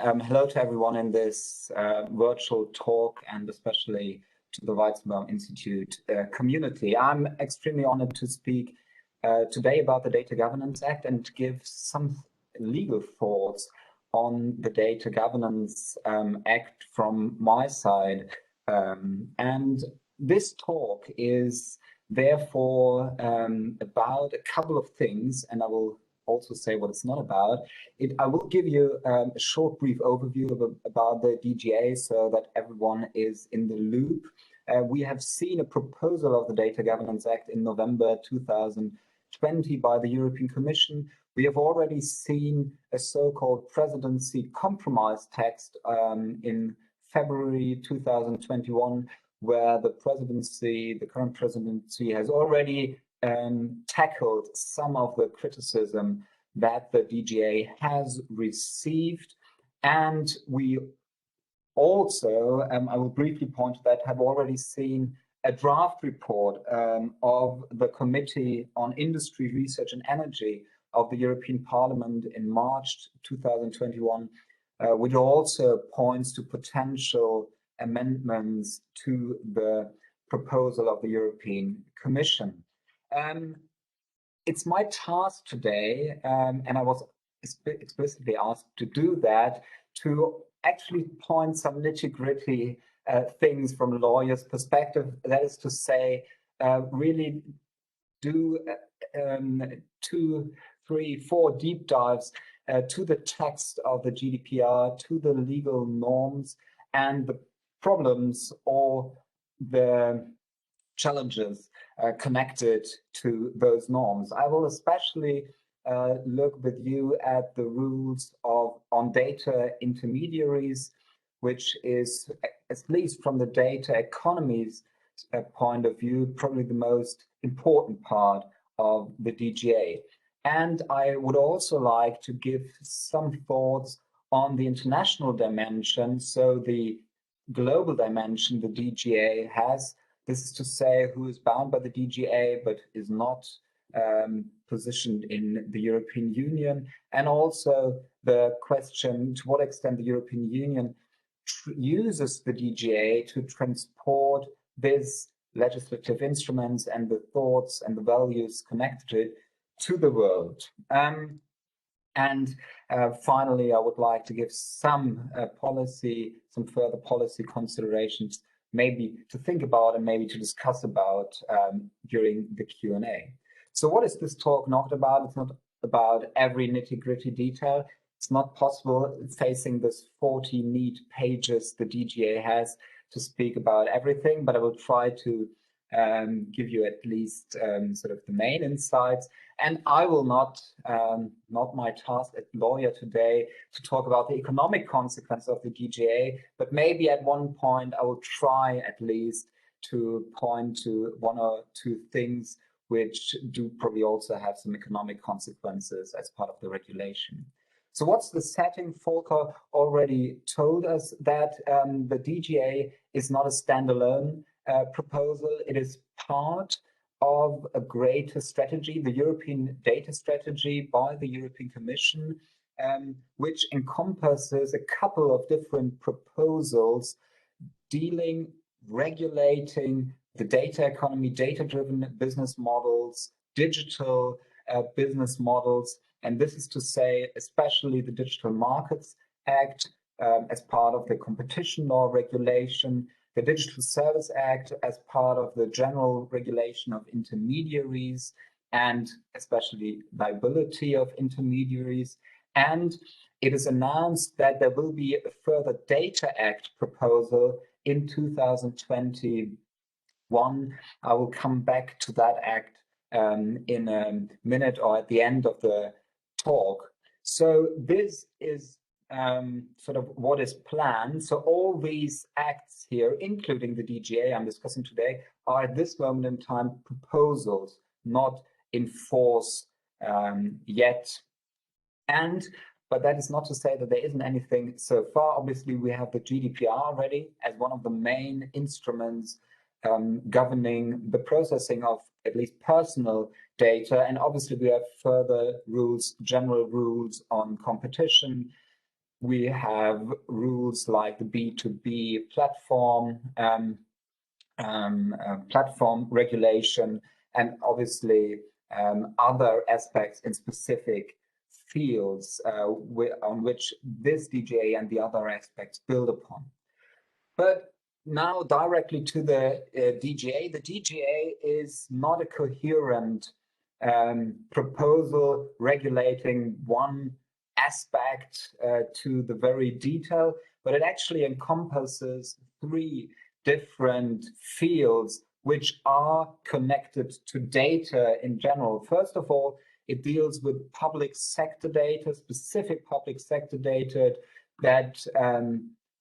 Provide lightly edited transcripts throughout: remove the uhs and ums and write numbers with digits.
Hello to everyone in this virtual talk, and especially to the Weizenbaum Institute community. I'm extremely honored to speak today about the Data Governance Act and give some legal thoughts on the Data Governance Act from my side. And this talk is therefore about a couple of things, and I will also say what it's not about. I will give you a short, brief overview about the DGA so that everyone is in the loop. We have seen a proposal of the Data Governance Act in November 2020 by the European Commission. We have already seen a so-called presidency compromise text in February 2021, where the current presidency, has already tackled some of the criticism that the DGA has received. And we also, I will briefly point to that, have already seen a draft report of the Committee on Industry, Research and Energy of the European Parliament in March 2021, which also points to potential amendments to the proposal of the European Commission. It's my task today, and I was explicitly asked to do that, to actually point some nitty-gritty things from a lawyer's perspective. That is to say, really do 2, 3, 4 deep dives to the text of the GDPR, to the legal norms and the problems or the challenges connected to those norms. I will especially look with you at the rules on data intermediaries, which is, at least from the data economy's point of view, probably the most important part of the DGA. And I would also like to give some thoughts on the international dimension, so the global dimension the DGA has. This is to say, who is bound by the DGA but is not positioned in the European Union, and also the question to what extent the European Union uses the DGA to transport these legislative instruments and the thoughts and the values connected to it to the world. Finally, I would like to give some further policy considerations, maybe to think about and maybe to discuss about during the Q&A. So what is this talk not about? It's not about every nitty-gritty detail. It's not possible, facing this 40 neat pages the DGA has, to speak about everything, but I will try to give you at least sort of the main insights. And I will not my task as lawyer today to talk about the economic consequence of the DGA, but maybe at one point I will try at least to point to 1 or 2 things which do probably also have some economic consequences as part of the regulation. So what's the setting? Volker already told us that the DGA is not a standalone proposal. It is part of a greater strategy, the European data strategy by the European Commission, which encompasses a couple of different proposals regulating the data economy, data-driven business models, digital business models. And this is to say, especially the Digital Markets Act as part of the competition law regulation, the Digital Service Act as part of the general regulation of intermediaries and especially liability of intermediaries. And it is announced that there will be a further Data Act proposal in 2021. I will come back to that act in a minute or at the end of the talk. So this is sort of what is planned. So all these acts here, including the DGA I'm discussing today, are at this moment in time proposals, not in force yet. But that is not to say that there isn't anything so far. Obviously, we have the GDPR already as one of the main instruments governing the processing of at least personal data. And obviously, we have further rules, general rules on competition, we have rules like the B2B platform, platform regulation, and obviously other aspects in specific fields on which this DGA and the other aspects build upon. But now directly to the DGA. The DGA is not a coherent proposal regulating one aspect to the very detail, but it actually encompasses three different fields which are connected to data in general. First of all, it deals with public sector data, specific public sector data that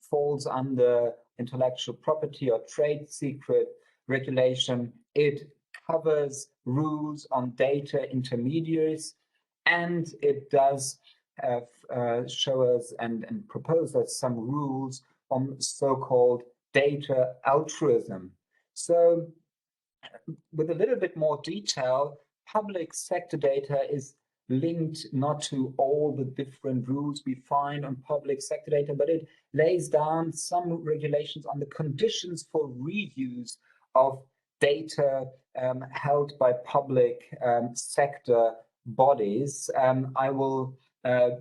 falls under intellectual property or trade secret regulation. It covers rules on data intermediaries, and it does show us and propose us some rules on so-called data altruism. So with a little bit more detail, public sector data is linked not to all the different rules we find on public sector data, but it lays down some regulations on the conditions for reuse of data held by public sector bodies. I will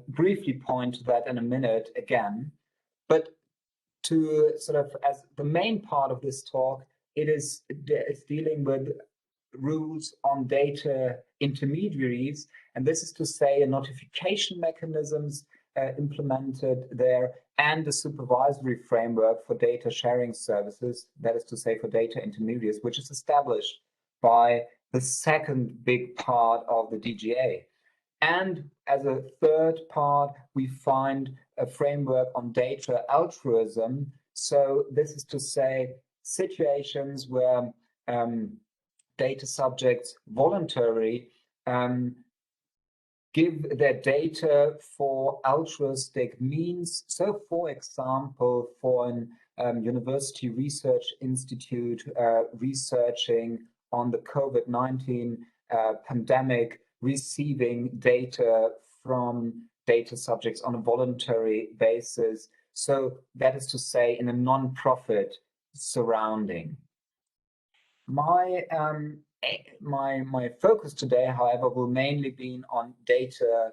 briefly point to that in a minute again, but to sort of, as the main part of this talk, it's dealing with rules on data intermediaries, and this is to say a notification mechanisms implemented there, and the supervisory framework for data sharing services, that is to say for data intermediaries, which is established by the second big part of the DGA. And as a third part, we find a framework on data altruism. So this is to say situations where data subjects voluntarily give their data for altruistic means. So, for example, for an university research institute researching on the COVID-19 pandemic, receiving data from data subjects on a voluntary basis. So that is to say in a non-profit surrounding. My focus today, however, will mainly be on data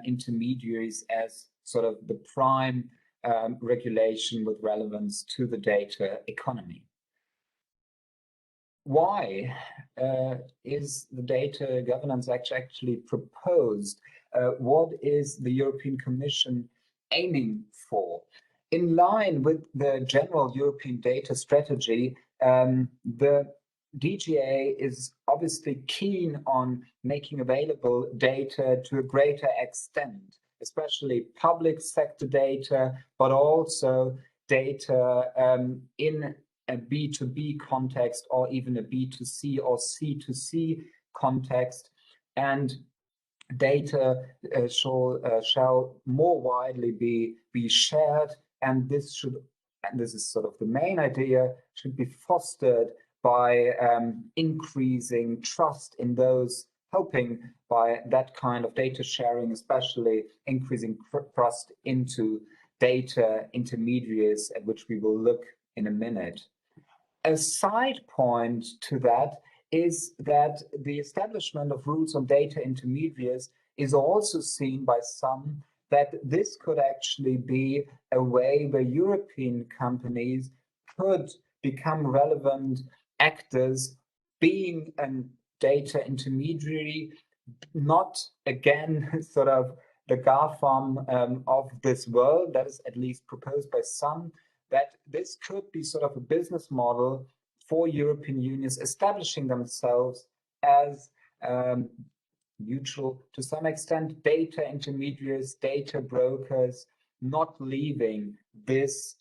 intermediaries as sort of the prime regulation with relevance to the data economy. Why is the Data Governance Act actually proposed? What is the European Commission aiming for? In line with the general European data strategy, the DGA is obviously keen on making available data to a greater extent, especially public sector data, but also data in a B2B context or even a B2C or C2C context, and data shall more widely be shared, and this is sort of the main idea, should be fostered by increasing trust in those helping by that kind of data sharing, especially increasing trust into data intermediaries, at which we will look in a minute. A side point to that is that the establishment of rules on data intermediaries is also seen by some that this could actually be a way where European companies could become relevant actors, being a data intermediary, not again sort of the GAFAM of this world, that is at least proposed by some, that this could be sort of a business model for European unions establishing themselves as neutral to some extent data intermediaries, data brokers, not leaving this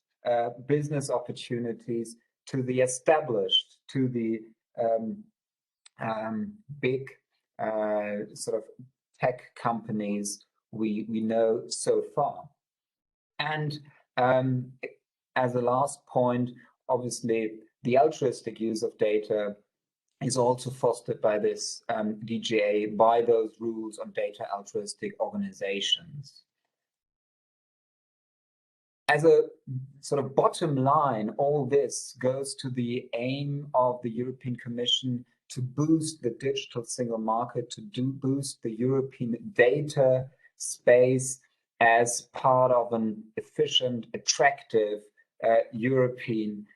business opportunities to the established, to the big sort of tech companies we know so far. And as a last point, obviously, the altruistic use of data is also fostered by this DGA, by those rules on data altruistic organizations. As a sort of bottom line, all this goes to the aim of the European Commission to boost the digital single market, to boost the European data space as part of an efficient, attractive European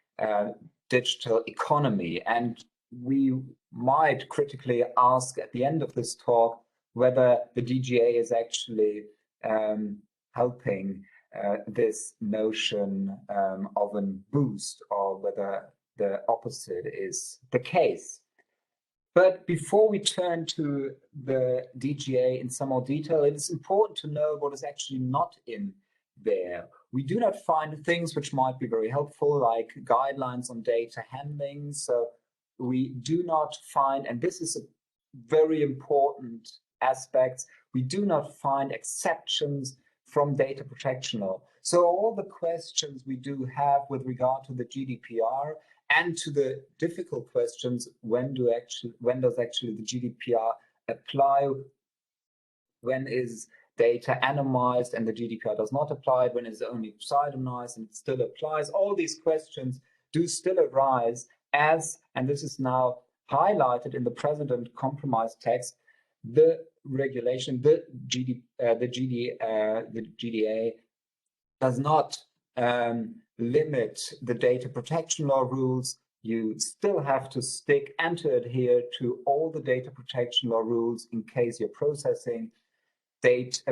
digital economy. And we might critically ask at the end of this talk whether the DGA is actually helping this notion of a boost, or whether the opposite is the case. But before we turn to the DGA in some more detail, it is important to know what is actually not in there. We do not find things which might be very helpful, like guidelines on data handling. So we do not find, and this is a very important aspect, we do not find exceptions from data protection law. So all the questions we do have with regard to the GDPR and to the difficult questions, when does actually the GDPR apply? When is data anonymized and the GDPR does not apply? When is it only pseudonymized and it still applies? All these questions do still arise as, and this is now highlighted in the present compromise text, the regulation, the GDA does not limit the data protection law rules. You still have to stick and to adhere to all the data protection law rules in case you're processing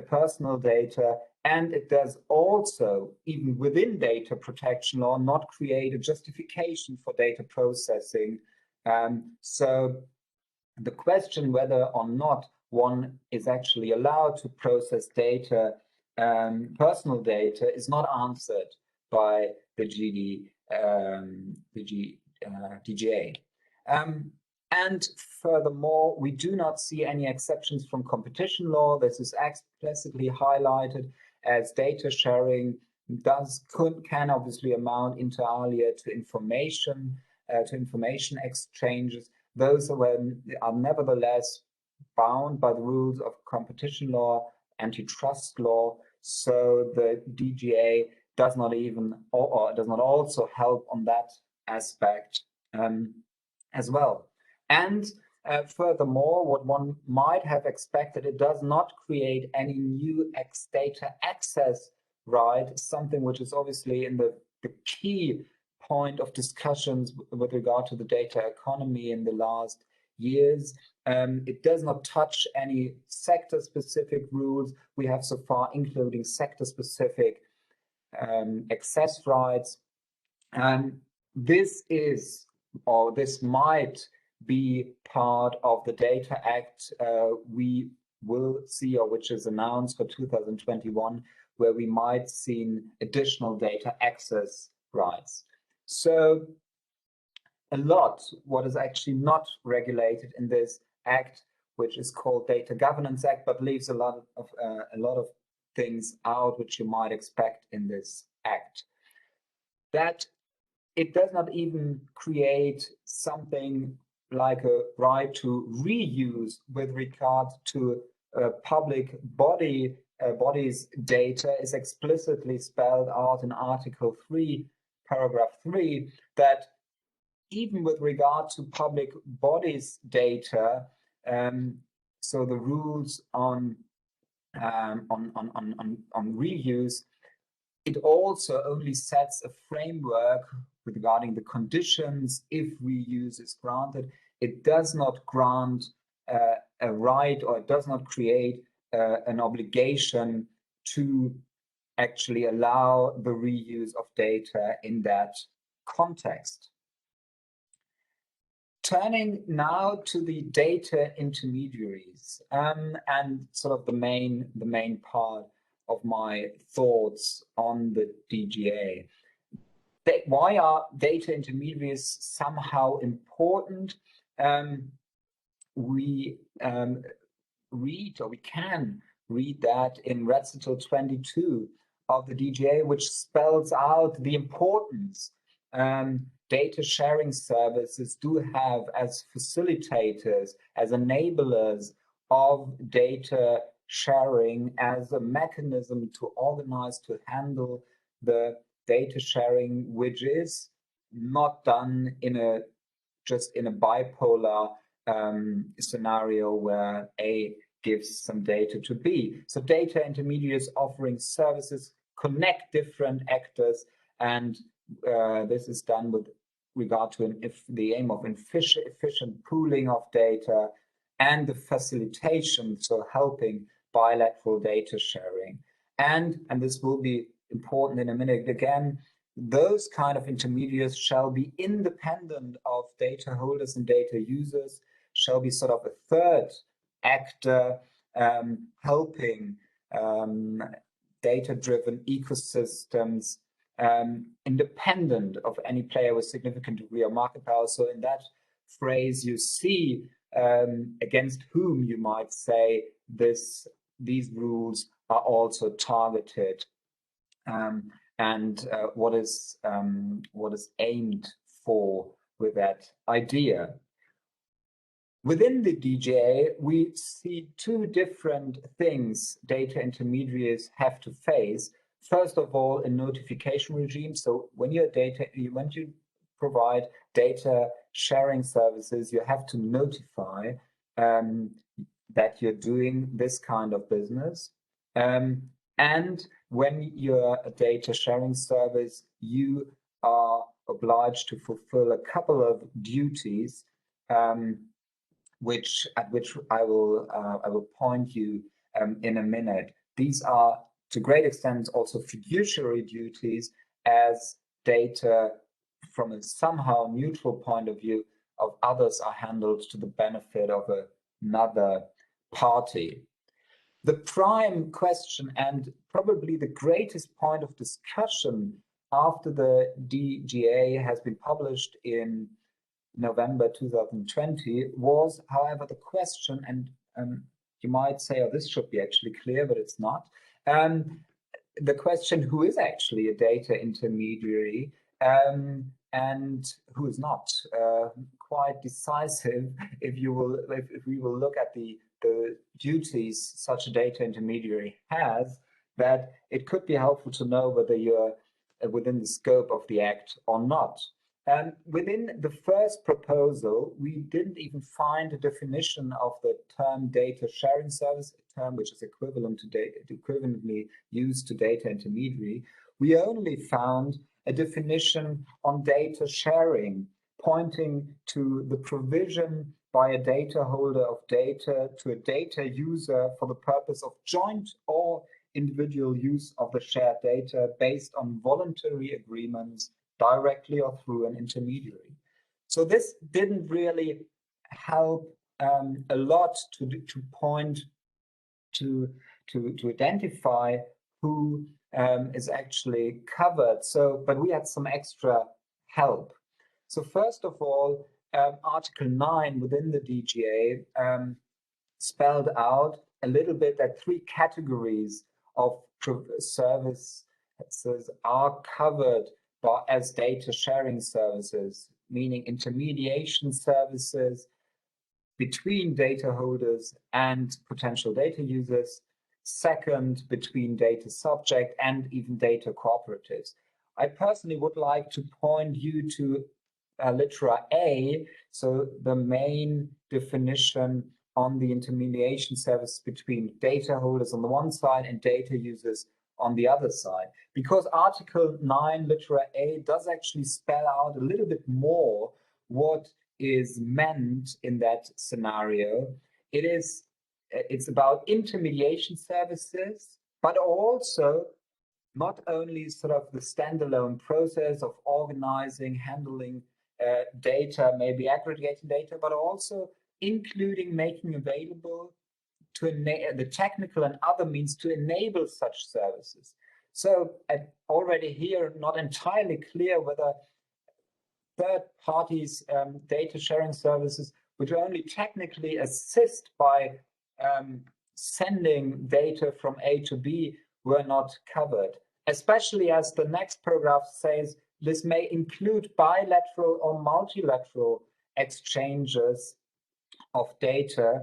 personal data. And it does also, even within data protection law, not create a justification for data processing. So the question whether or not one is actually allowed to process data, personal data, is not answered by the DGA. And furthermore, we do not see any exceptions from competition law. This is explicitly highlighted, as data sharing can obviously amount inter alia to information exchanges. Those are nevertheless bound by the rules of competition law, antitrust law. So the DGA does not even, or does not also help on that aspect as well. And furthermore, what one might have expected, it does not create any new data access right, something which is obviously in the key point of discussions with regard to the data economy in the last years. It does not touch any sector-specific rules we have so far, including sector-specific access rights. This is, or this might be, part of the Data Act we will see, or which is announced for 2021, where we might see additional data access rights. So a lot what is actually not regulated in this act, which is called Data Governance Act, but leaves a lot of things out which you might expect in this act. That it does not even create something like a right to reuse with regard to public bodies' data is explicitly spelled out in Article 3, Paragraph 3, that even with regard to public bodies' data, so the rules on reuse, it also only sets a framework regarding the conditions if reuse is granted. It does not grant a right, or it does not create an obligation to actually allow the reuse of data in that context. Turning now to the data intermediaries, and sort of the main part of my thoughts on the DGA. Why are data intermediaries somehow important? We can read that in recital 22 of the DGA, which spells out the importance data sharing services do have as facilitators, as enablers of data sharing, as a mechanism to organize, to handle the data sharing, which is not done in just in a bipolar scenario where A gives some data to B. So data intermediaries offering services connect different actors, and this is done with regard to the aim of efficient pooling of data and the facilitation, so helping bilateral data sharing. And this will be important in a minute again, those kind of intermediaries shall be independent of data holders and data users, shall be sort of a third actor helping data-driven ecosystems independent of any player with significant degree of market power. So in that phrase, you see against whom you might say these rules are also targeted, and what is aimed for with that idea. Within the DGA, we see two different things data intermediaries have to face. First of all, a notification regime. So when you provide data sharing services, you have to notify that you're doing this kind of business. And when you're a data sharing service, you are obliged to fulfill a couple of duties, which I will point you in a minute. These are to great extent also fiduciary duties, as data from a somehow neutral point of view of others are handled to the benefit of another party. The prime question, and probably the greatest point of discussion after the DGA has been published in November 2020, was, however, the question, and you might say, oh, this should be actually clear, but it's not. The question, who is actually a data intermediary and who is not? Quite decisive if we will look at the duties such a data intermediary has, that it could be helpful to know whether you're within the scope of the Act or not. Within the first proposal, we didn't even find a definition of the term data sharing service, a term which is equivalent to equivalently used to data intermediary. We only found a definition on data sharing, pointing to the provision by a data holder of data to a data user for the purpose of joint or individual use of the shared data based on voluntary agreements directly or through an intermediary. So this didn't really help a lot to point to identify who is actually covered. So, but we had some extra help. So first of all, Article 9 within the DGA spelled out a little bit that three categories of services are covered as data sharing services, meaning intermediation services between data holders and potential data users. Second, between data subject and even data cooperatives. I personally would like to point you to litera A, so the main definition on the intermediation service between data holders on the one side and data users on the other side, because Article 9 litera A does actually spell out a little bit more what is meant in that scenario. It's about intermediation services, but also not only sort of the standalone process of organizing, handling data, maybe aggregating data, but also including making available to the technical and other means to enable such services. So already here, not entirely clear whether third parties data sharing services, which only technically assist by sending data from A to B, were not covered, especially as the next paragraph says this may include bilateral or multilateral exchanges of data,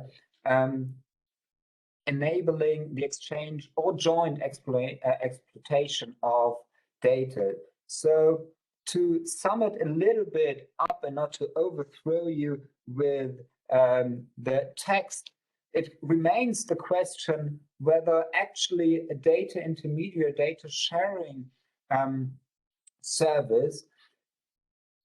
enabling the exchange or joint exploitation of data. So to sum it a little bit up and not to overthrow you with the text, it remains the question whether actually a data intermediary, data sharing service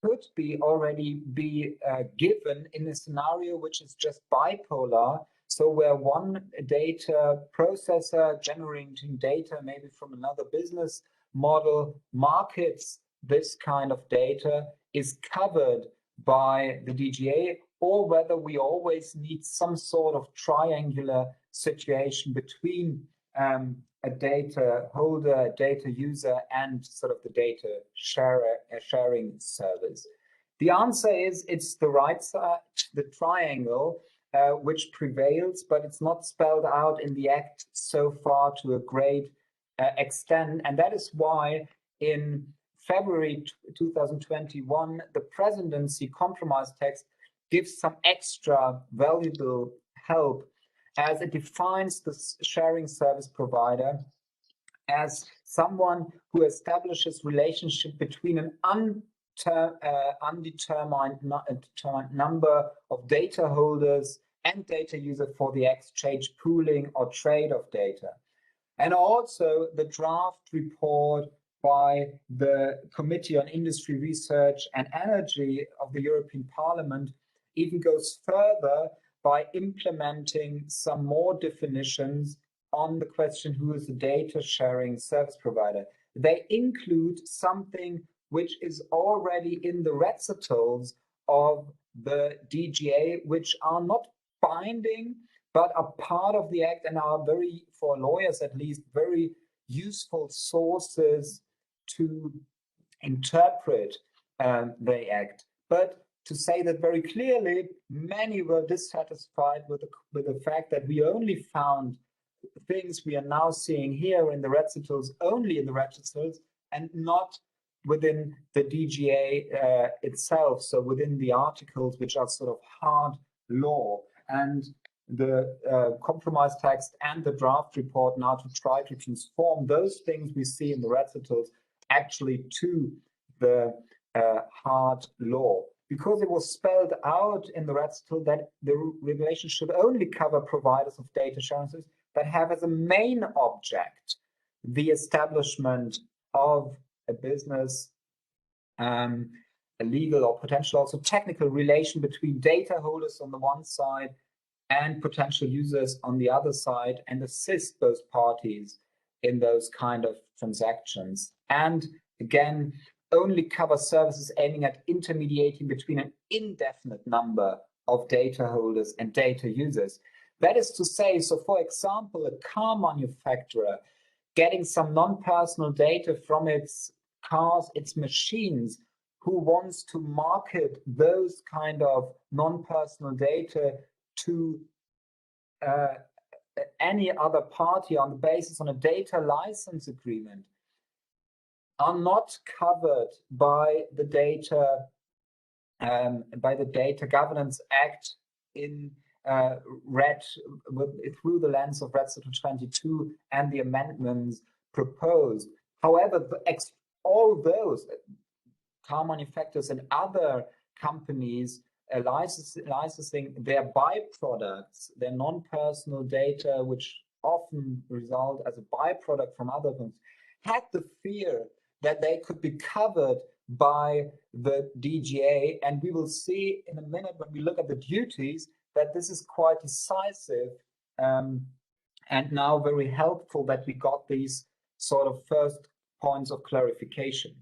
could be already be given in a scenario which is just bipolar. So where one data processor generating data maybe from another business model markets this kind of data is covered by the DGA, or whether we always need some sort of triangular situation between a data holder, a data user, and sort of the data sharing service. The answer is it's the right side, the triangle, which prevails, but it's not spelled out in the Act so far to a great extent. And that is why in February 2021, the presidency compromise text gives some extra valuable help, as it defines the sharing service provider as someone who establishes relationship between an undetermined number of data holders and data user for the exchange, pooling, or trade of data. And also the draft report by the Committee on Industry, Research and Energy of the European Parliament even goes further by implementing some more definitions on the question who is a data sharing service provider. They include something which is already in the recitals of the DGA, which are not binding, but are part of the Act and are very, for lawyers at least, very useful sources to interpret the Act. But to say that very clearly, many were dissatisfied with the fact that we only found things we are now seeing here in the recitals, only in the recitals, and not within the DGA itself, so within the articles which are sort of hard law. And the compromise text and the draft report now to try to transform those things we see in the recitals actually to the hard law. Because it was spelled out in the recital that the regulation should only cover providers of data sharing services that have as a main object the establishment of a business, a legal or potential also technical relation between data holders on the one side and potential users on the other side, and assist those parties in those kind of transactions. And again, only cover services aiming at intermediating between an indefinite number of data holders and data users. That is to say, so for example, a car manufacturer getting some non-personal data from its cars, its machines, who wants to market those kind of non-personal data to any other party on the basis on a data license agreement, are not covered by the Data Governance Act in read through the lens of Recital 22 and the amendments proposed. However, all those car manufacturers and other companies licensing their byproducts, their non-personal data, which often result as a byproduct from other things, had the fear that they could be covered by the DGA. And we will see in a minute when we look at the duties that this is quite decisive and now very helpful that we got these sort of first points of clarification.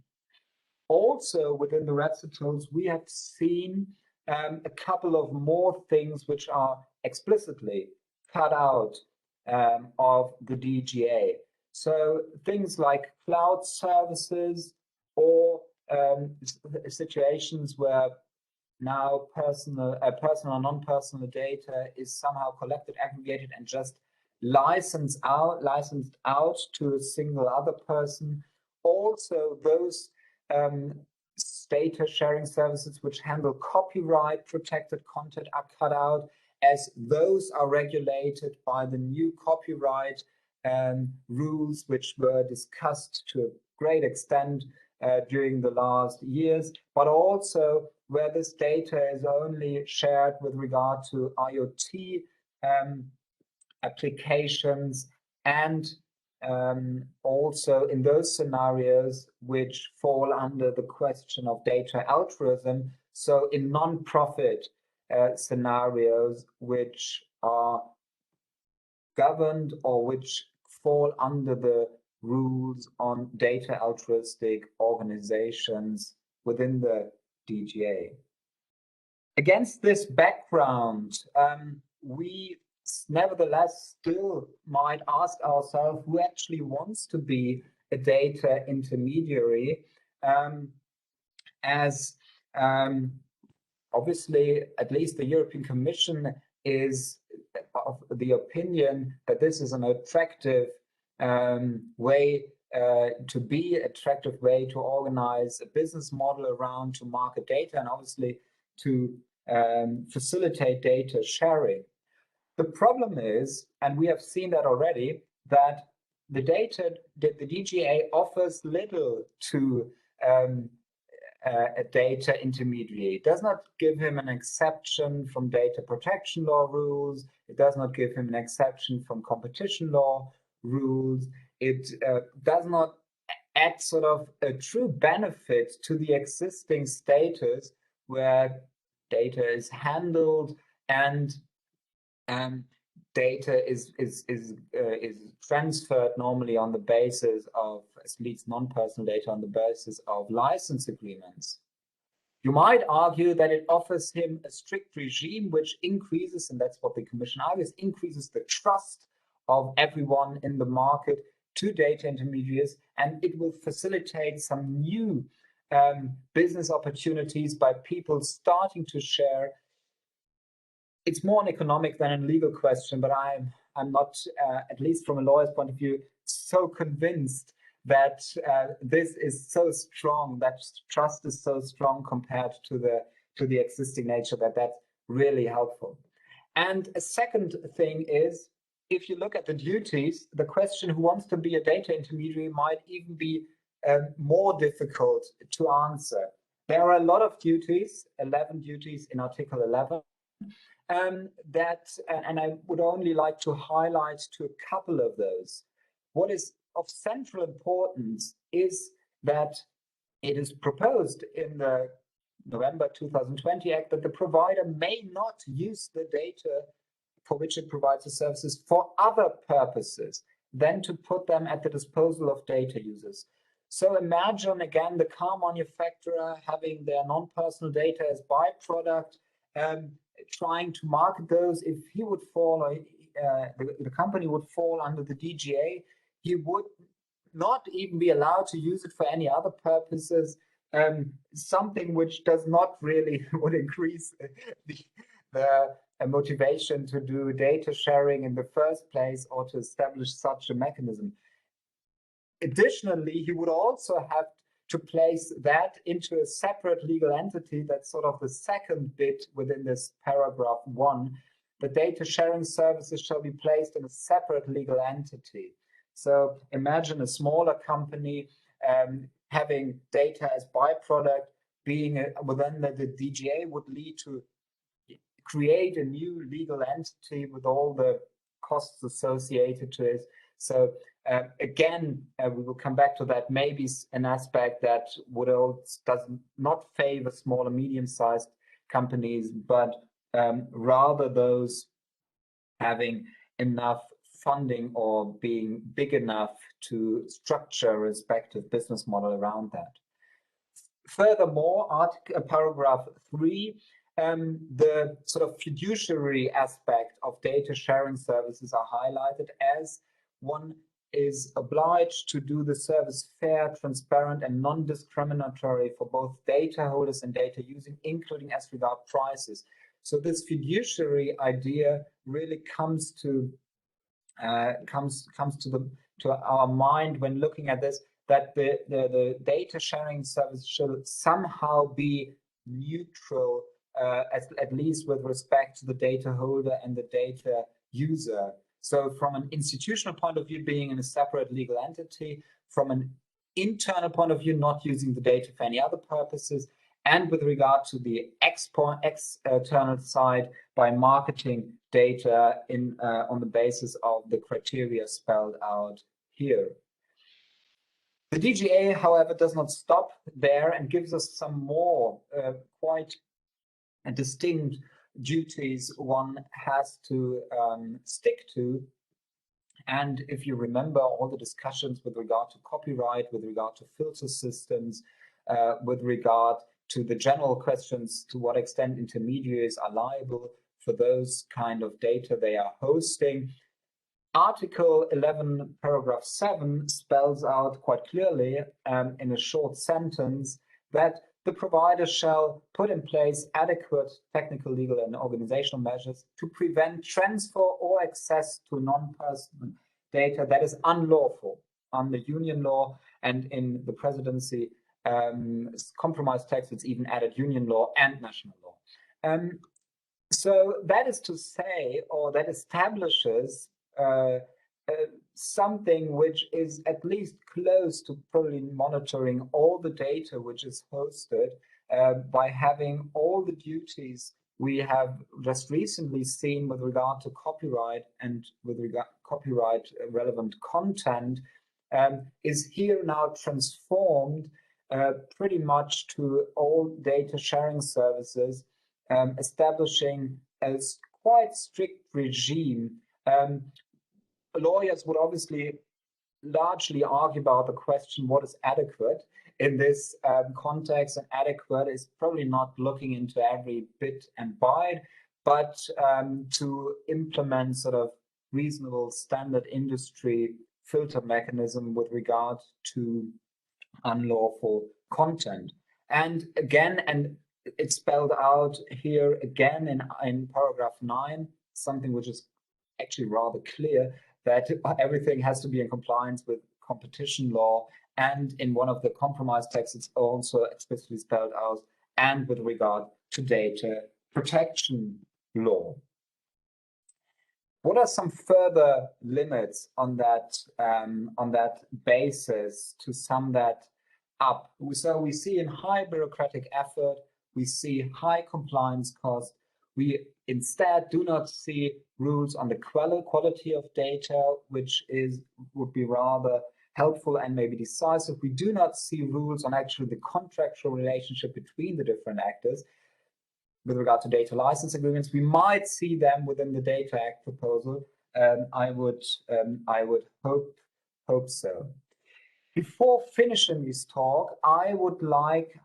Also within the recitals, we have seen a couple of more things which are explicitly cut out of the DGA. So things like cloud services, or situations where now personal or non-personal data is somehow collected, aggregated, and just licensed out to a single other person. Also, those data sharing services which handle copyright protected content are cut out, as those are regulated by the new copyright rules which were discussed to a great extent during the last years, but also where this data is only shared with regard to IoT applications, and also in those scenarios which fall under the question of data altruism, so in non-profit scenarios which are governed or which fall under the rules on data altruistic organizations within the DGA. Against this background, we nevertheless still might ask ourselves who actually wants to be a data intermediary, as obviously at least the European Commission is of the opinion that this is an attractive way to be, attractive way to organize a business model around to market data, and obviously to facilitate data sharing. The problem is, and we have seen that already, that the DGA offers little to a data intermediary. It does not give him an exception from data protection law rules. It does not give him an exception from competition law rules. It does not add sort of a true benefit to the existing status where data is handled and data is transferred normally on the basis of, at least non-personal data, on the basis of license agreements. You might argue that it offers him a strict regime which increases, and that's what the Commission argues, increases the trust of everyone in the market to data intermediaries, and it will facilitate some new business opportunities by people starting to share. It's more an economic than a legal question, but I'm not, at least from a lawyer's point of view, so convinced that this is so strong, that trust is so strong compared to the existing nature, that that's really helpful. And a second thing is, if you look at the duties, the question who wants to be a data intermediary might even be more difficult to answer. There are a lot of duties, 11 duties in Article 11. And I would only like to highlight to a couple of those. What is of central importance is that it is proposed in the November 2020 Act that the provider may not use the data for which it provides the services for other purposes than to put them at the disposal of data users. So imagine again the car manufacturer having their non-personal data as byproduct, trying to market those. If he would fall, the company would fall under the DGA, he would not even be allowed to use it for any other purposes, something which does not really would increase the motivation to do data sharing in the first place or to establish such a mechanism. Additionally, he would also have to place that into a separate legal entity. That's sort of the second bit within this paragraph 1. The data sharing services shall be placed in a separate legal entity. So imagine a smaller company having data as byproduct being within the DGA would lead to create a new legal entity with all the costs associated to it. So again, we will come back to that, maybe an aspect that does not favor small and medium-sized companies, but rather those having enough funding or being big enough to structure a respective business model around that. Furthermore, paragraph 3, the sort of fiduciary aspect of data sharing services are highlighted as one is obliged to do the service fair, transparent, and non-discriminatory for both data holders and data using, including as regard prices. So this fiduciary idea really comes to our mind when looking at this, that the data sharing service should somehow be neutral, at least with respect to the data holder and the data user. So from an institutional point of view, being in a separate legal entity, from an internal point of view, not using the data for any other purposes, and with regard to the external side, by marketing data on the basis of the criteria spelled out here. The DGA, however, does not stop there and gives us some more quite distinct duties one has to stick to. And if you remember all the discussions with regard to copyright, with regard to filter systems, with regard to the general questions to what extent intermediaries are liable for those kind of data they are hosting, Article 11, paragraph 7 spells out quite clearly in a short sentence that the provider shall put in place adequate technical, legal, and organizational measures to prevent transfer or access to non-personal data that is unlawful under union law, and in the presidency compromise text, it's even added union law and national law. So that is to say, or that establishes something which is at least close to probably monitoring all the data which is hosted by having all the duties we have just recently seen with regard to copyright and with regard copyright relevant content is here now transformed pretty much to all data sharing services, establishing a quite strict regime. Lawyers would obviously largely argue about the question, what is adequate in this context, and adequate is probably not looking into every bit and byte, but to implement sort of reasonable standard industry filter mechanism with regard to unlawful content. And again, and it's spelled out here again in paragraph 9, something which is actually rather clear, that everything has to be in compliance with competition law, and in one of the compromise texts it's also explicitly spelled out, and with regard to data protection law. What are some further limits on that basis to sum that up? So we see in high bureaucratic effort, we see high compliance cost. We instead do not see rules on the quality of data, which would be rather helpful and maybe decisive. We do not see rules on actually the contractual relationship between the different actors. With regard to data license agreements, we might see them within the Data Act proposal. I would hope so. Before finishing this talk, I would like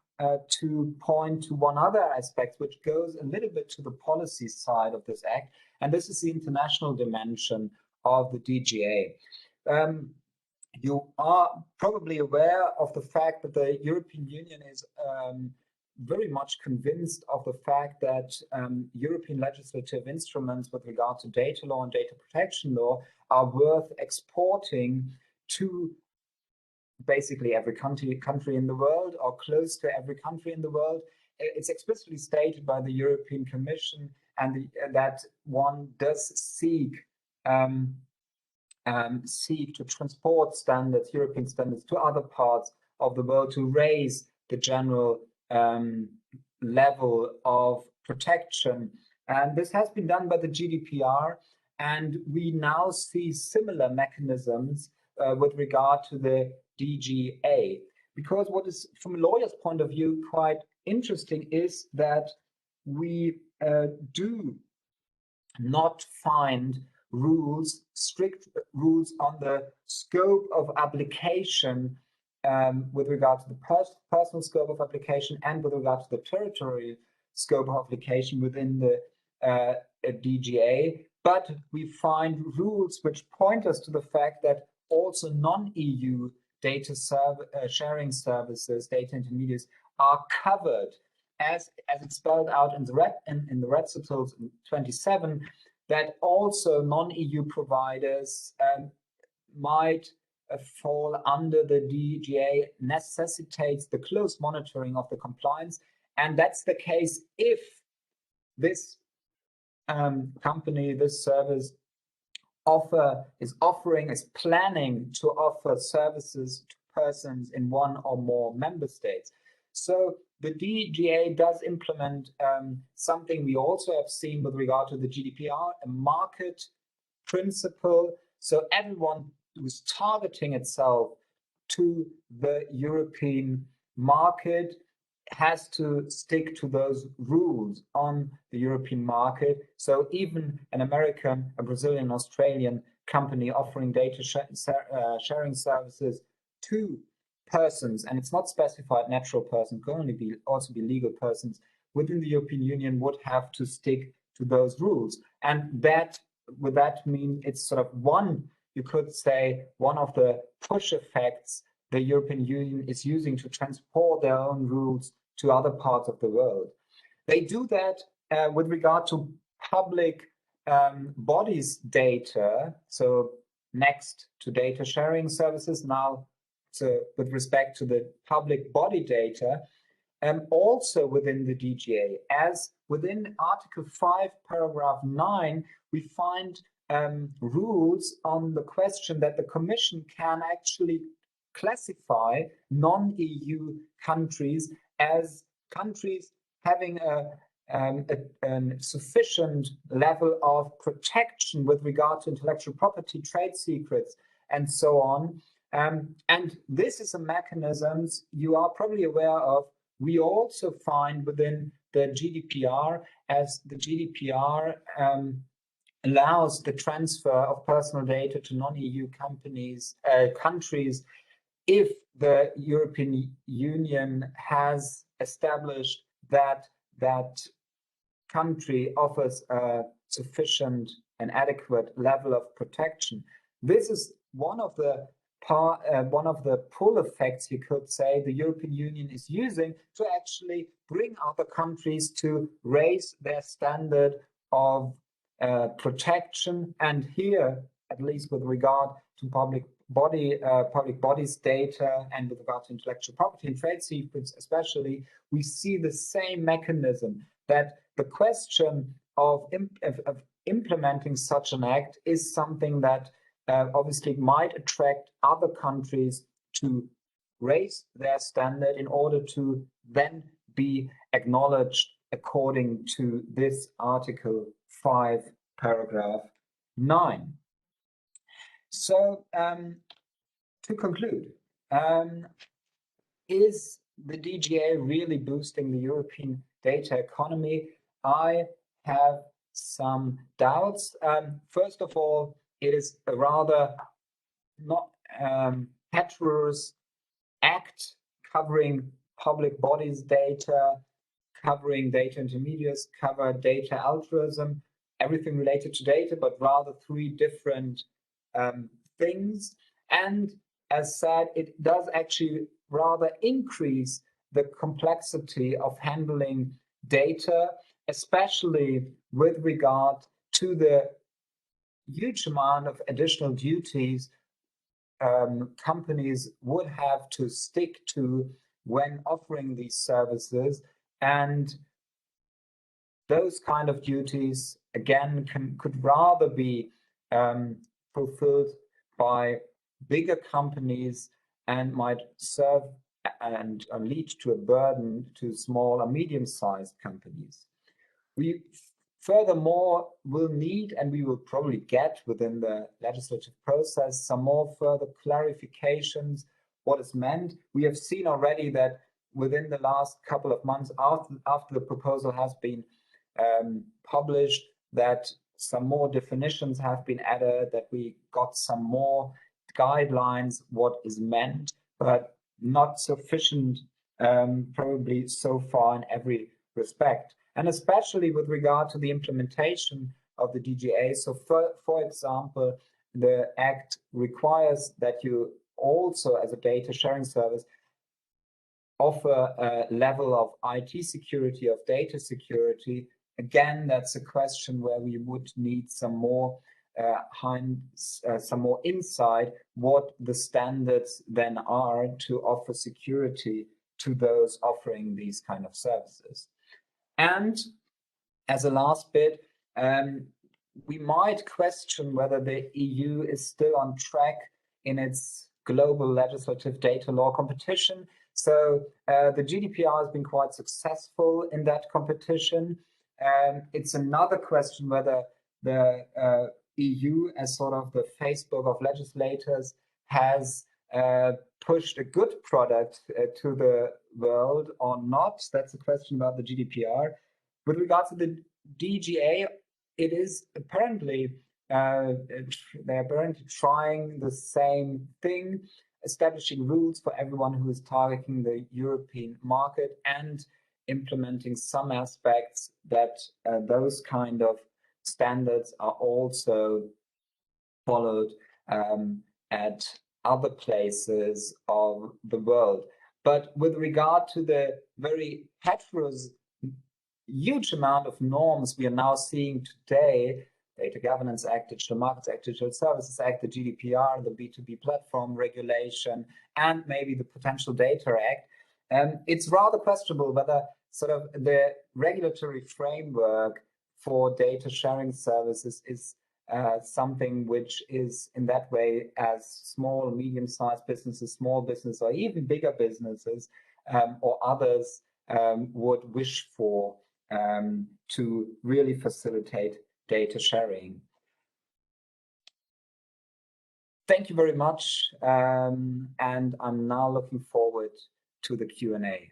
to point to one other aspect which goes a little bit to the policy side of this act, and this is the international dimension of the DGA. You are probably aware of the fact that the European Union is very much convinced of the fact that European legislative instruments with regard to data law and data protection law are worth exporting to basically every country in the world, or close to every country in the world. It's explicitly stated by the European Commission, and that one does seek to transport standards, European standards, to other parts of the world to raise the general level of protection. And this has been done by the GDPR, and we now see similar mechanisms with regard to the DGA. Because what is, from a lawyer's point of view, quite interesting is that we do not find strict rules on the scope of application with regard to the personal scope of application and with regard to the territorial scope of application within the DGA, but we find rules which point us to the fact that also non-EU data sharing services, data intermediaries, are covered, as it's spelled out in the red subtitles 27, that also non-EU providers might fall under the DGA, necessitates the close monitoring of the compliance. And that's the case if this company, this service, is planning to offer services to persons in one or more member states. So the DGA does implement something we also have seen with regard to the GDPR, a market principle. So everyone who's targeting itself to the European market has to stick to those rules on the European market. So even an American, a Brazilian, Australian company offering data sharing services to persons, and it's not specified natural person, can only also be legal persons within the European Union, would have to stick to those rules. And that would that mean it's sort of you could say, one of the push effects the European Union is using to transport their own rules to other parts of the world. They do that with regard to public bodies data. So next to data sharing services, now with respect to the public body data, also within the DGA, as within Article 5, paragraph 9, we find rules on the question that the Commission can actually classify non-EU countries as countries having a sufficient level of protection with regard to intellectual property, trade secrets, and so on. And this is a mechanism you are probably aware of. We also find within the GDPR, as the GDPR allows the transfer of personal data to non-EU countries if the European Union has established that that country offers a sufficient and adequate level of protection. This is one of the pull effects, you could say, the European Union is using to actually bring other countries to raise their standard of protection. And here, at least with regard to public bodies data and with regard to intellectual property and trade secrets especially, we see the same mechanism, that the question of implementing such an act is something that obviously might attract other countries to raise their standard in order to then be acknowledged according to this Article 5, paragraph 9. So to conclude, is the DGA really boosting the European data economy? I have some doubts. First of all, it is a rather not heterogeneous act covering public bodies data, covering data intermediaries, cover data altruism, everything related to data, but rather three different things. And as said, it does actually rather increase the complexity of handling data, especially with regard to the huge amount of additional duties companies would have to stick to when offering these services. And those kind of duties, again, could rather be fulfilled by bigger companies and might serve and lead to a burden to small or medium-sized companies. We furthermore will need, and we will probably get within the legislative process, some more further clarifications what is meant. We have seen already that within the last couple of months after the proposal has been published, that some more definitions have been added, that we got some more guidelines what is meant, but not sufficient probably so far in every respect. And especially with regard to the implementation of the DGA. So for example, the Act requires that you also, as a data sharing service, offer a level of IT security, of data security. Again, that's a question where we would need some more insight what the standards then are to offer security to those offering these kind of services. And as a last bit, we might question whether the EU is still on track in its global legislative data law competition. So the GDPR has been quite successful in that competition. It's another question whether the EU, as sort of the Facebook of legislators, has pushed a good product to the world or not. That's a question about the GDPR. With regard to the DGA, it is apparently, they're apparently trying the same thing, establishing rules for everyone who is targeting the European market and implementing some aspects that those kind of standards are also followed at other places of the world. But with regard to the very huge amount of norms we are now seeing today, Data Governance Act, Digital Markets Act, Digital Services Act, the GDPR, the B2B platform regulation, and maybe the potential Data Act, it's rather questionable whether sort of the regulatory framework for data sharing services is something which is in that way as small, medium-sized businesses, small business, or even bigger businesses or others would wish for to really facilitate data sharing. Thank you very much, and I'm now looking forward to the Q&A.